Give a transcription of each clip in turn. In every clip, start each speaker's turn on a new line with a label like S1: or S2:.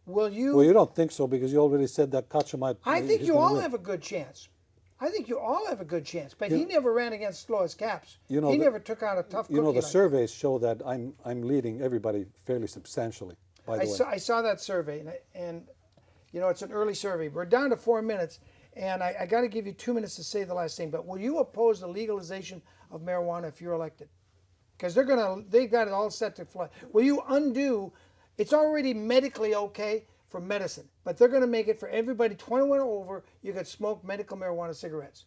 S1: Will you?
S2: Well, you don't think so because you already said that Kacho might.
S1: I think
S2: he's
S1: you
S2: gonna
S1: all
S2: win.
S1: have a good chance. I think you all have a good chance. But he never ran against Lois Capps.
S2: You know
S1: he
S2: the-
S1: never took out a tough cookie.
S2: You know, the
S1: like
S2: surveys show that I'm leading everybody fairly substantially. By the way,
S1: I saw that survey, and you know, it's an early survey. We're down to 4 minutes, and I got to give you 2 minutes to say the last thing. But will you oppose the legalization of marijuana if you're elected? Because they've got it all set to fly. Will you undo? It's already medically okay for medicine, but they're going to make it for everybody 21 or over. You can smoke medical marijuana cigarettes.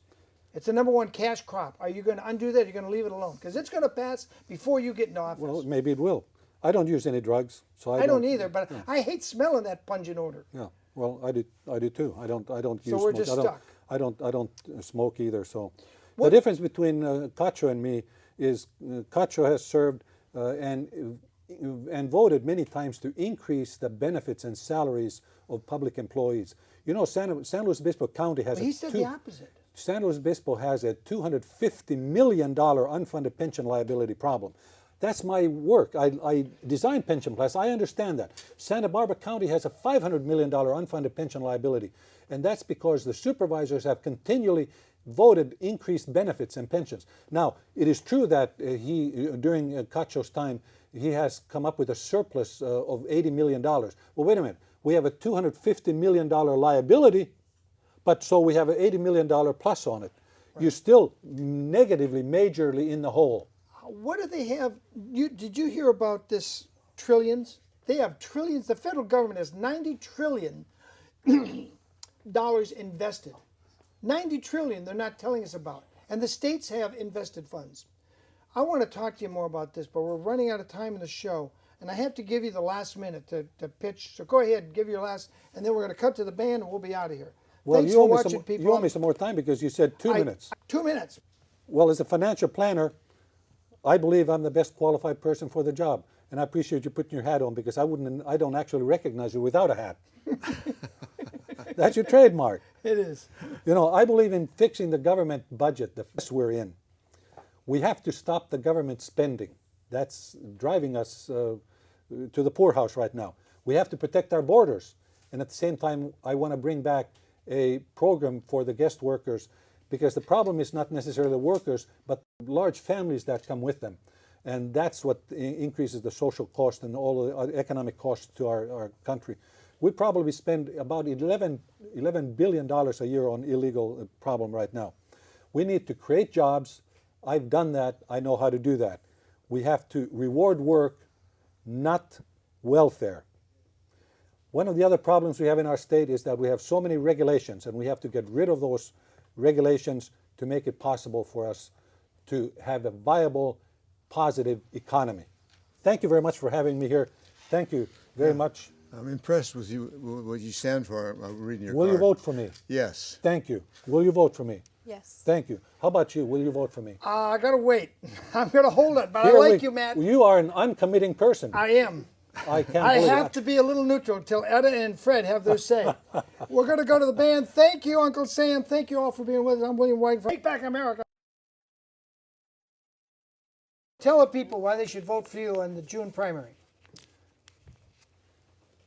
S1: It's the #1 cash crop. Are you going to undo that? Or are you going to leave it alone? Because it's going to pass before you get into office.
S2: well, maybe it will. I don't use any drugs, so
S1: I don't either, but I hate smelling that pungent odor.
S2: Yeah, well, I do too. I don't use.
S1: So we're
S2: smoke.
S1: just stuck.
S2: I don't smoke either. So, the difference between Kacho and me is Kacho has served and voted many times to increase the benefits and salaries of public employees. You know, San Luis Obispo County has.
S1: But he said the opposite.
S2: San Luis Obispo has a $250 million unfunded pension liability problem. That's my work. I design pension plans. I understand that. Santa Barbara County has a $500 million unfunded pension liability. And that's because the supervisors have continually voted increased benefits and pensions. Now, it is true that during Cacho's time, he has come up with a surplus of $80 million. Well, wait a minute. We have a $250 million liability, but so we have an $80 million plus on it. Right. You're still negatively, majorly in the hole.
S1: What do they have? Did you hear about this trillions? They have trillions. The federal government has $90 trillion invested. $90 trillion they're not telling us about. And the states have invested funds. I want to talk to you more about this, but we're running out of time in the show. And I have to give you the last minute to pitch. So go ahead, give your last, and then we're going to cut to the band and we'll be out of here.
S2: Well,
S1: Thanks for watching, people.
S2: You owe me some more time because you said 2 minutes.
S1: 2 minutes.
S2: Well, as a financial planner, I believe I'm the best qualified person for the job. And I appreciate you putting your hat on because I don't actually recognize you without a hat. That's your trademark.
S1: It is.
S2: You know, I believe in fixing the government budget, the mess we're in. We have to stop the government spending. That's driving us to the poorhouse right now. We have to protect our borders. And at the same time, I want to bring back a program for the guest workers because the problem is not necessarily the workers, but large families that come with them. And that's what increases the social cost and all the economic costs to our country. We probably spend about $11 billion a year on illegal problem right now. We need to create jobs. I've done that. I know how to do that. We have to reward work, not welfare. One of the other problems we have in our state is that we have so many regulations, and we have to get rid of those regulations to make it possible for us to have a viable, positive economy. Thank you very much for having me here. Thank you very much.
S3: I'm impressed with you, what you stand for. I'm reading your
S2: Will
S3: card.
S2: you vote for me?
S3: Yes.
S2: Thank you. Will you vote for me?
S4: Yes.
S2: Thank you. How about you? Will you vote for me?
S1: I got to wait. I'm going to hold it, but I
S2: Here
S1: like you, Matt.
S2: You are an uncommitting person.
S1: I am.
S2: I can't
S1: I
S2: believe
S1: have
S2: it.
S1: to be a little neutral until Etta and Fred have their say. We're going to go to the band. Thank you, Uncle Sam. Thank you all for being with us. I'm William Wagener from Take Back America. Tell the people why they should vote for you in the June primary.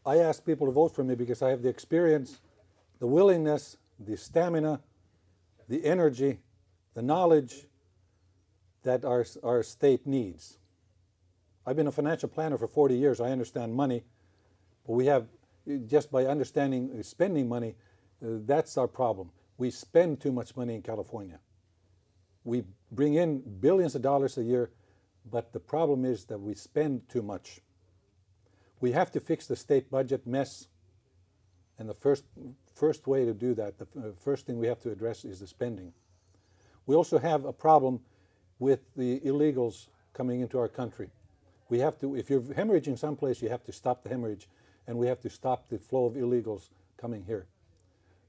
S2: I ask people to vote for me because I have the experience, the willingness, the stamina, the energy, the knowledge that our state needs. I've been a financial planner for 40 years. I understand money, but we have, just by understanding spending money, that's our problem. We spend too much money in California. We bring in billions of dollars a year, but the problem is that we spend too much. We have to fix the state budget mess, and the first way to do that, the first thing we have to address is the spending. We also have a problem with the illegals coming into our country. We have to, if you're hemorrhaging someplace, you have to stop the hemorrhage, and we have to stop the flow of illegals coming here.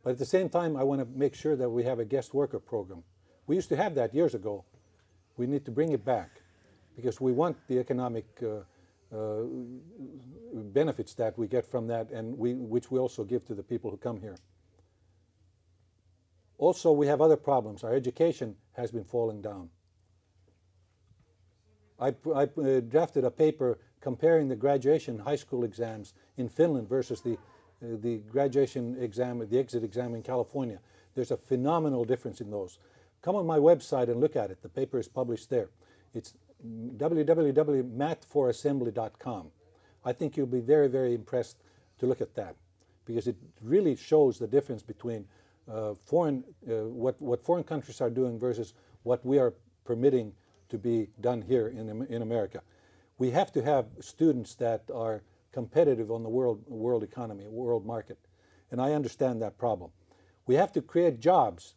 S2: But at the same time, I want to make sure that we have a guest worker program. We used to have that years ago. We need to bring it back because we want the economic benefits that we get from that, and which we also give to the people who come here. Also, we have other problems. Our education has been falling down. I drafted a paper comparing the graduation high school exams in Finland versus the graduation exam, the exit exam in California. There's a phenomenal difference in those. Come on my website and look at it. The paper is published there. It's www.mathforassembly.com. I think you'll be very, very impressed to look at that, because it really shows the difference between what foreign countries are doing versus what we are permitting to be done here in America. We have to have students that are competitive on the world economy, world market, and I understand that problem. We have to create jobs.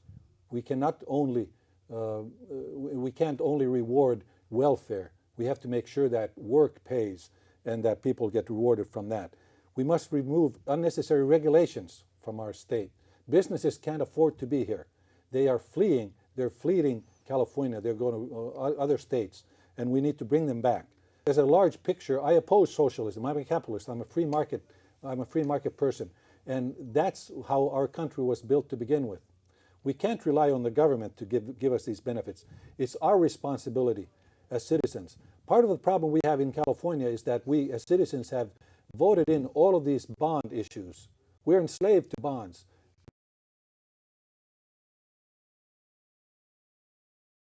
S2: We cannot only we can't only reward welfare. We have to make sure that work pays and that people get rewarded from that. We must remove unnecessary regulations from our state. Businesses can't afford to be here. They are fleeing. They're fleeing California. They're going to other states, and we need to bring them back. As a large picture, I oppose socialism. I'm a capitalist. I'm a free market person, and that's how our country was built to begin with. We can't rely on the government to give us these benefits. It's our responsibility as citizens. Part of the problem we have in California is that we as citizens have voted in all of these bond issues. We're enslaved to bonds.